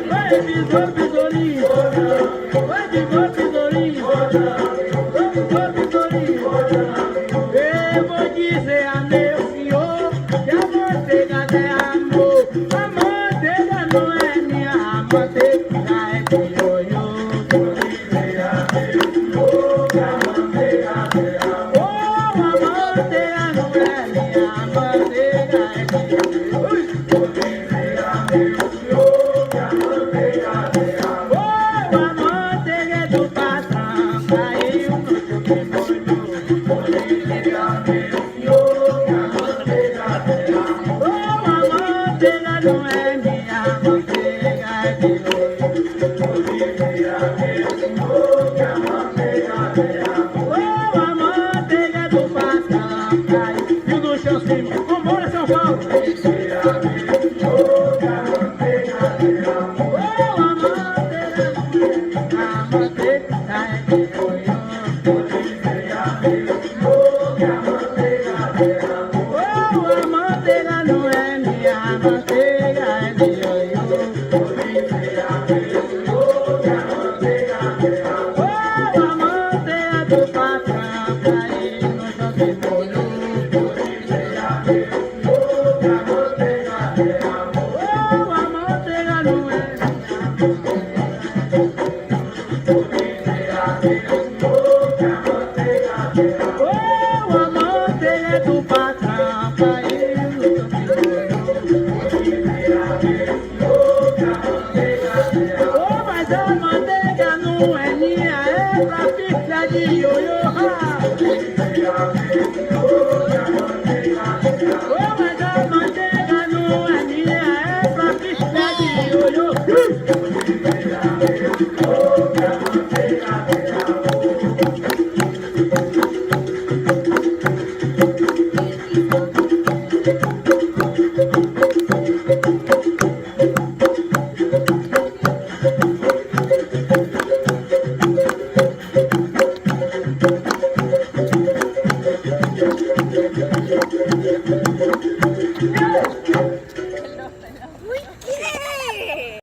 Vai, besouro, besourinho. Vai, besouro, besourinho. Besouro, besourinho. Eu vou dizer a meu senhor que a manteiga é amor. A manteiga não é minha, a manteiga é de ioiô. Vou dizer a meu senhor que a manteiga é amor. Oh, a manteiga não é minha, a manteiga é de ioiô. Vou dizer a meu senhor que a manteiga é amor. Oh, a manteiga é do patrão, caiu no seu molho. Vou dizer a meu senhor que a manteiga é amor. Oh, a manteiga não é minha, a manteiga é de ioiô. Vou dizer a meu senhor que a manteiga é amor. Oh, a manteiga é do patrão, caiu. E o do chão cima, vambora São Paulo. Vou dizer a meu senhor que a manteiga é amor. Oh, a manteiga é de ioiô. Vou dizer a meu senhor que a manteiga é amor. Oh, a manteiga não é minha, a manteiga é de ioiô. Vou dizer a meu senhor que a manteiga é amor. Oh, a manteiga do patrão caiu no chão de molho. Vou dizer a meu senhor que a manteiga é amor. Oh, a manteiga não é Vou dizer a meu senhor que a manteiga é amor. Oh, a manteiga do patrão caiu no chão de molho. Vou dizer a meu senhor que a manteiga é amor. Oh, mas a manteiga não é minha, é pra filha de ioiô. Vou dizer a meu senhor que a manteiga é amor. Oh, mas a manteiga não é minha, é pra filha de ioiô. Vou dizer a meu senhor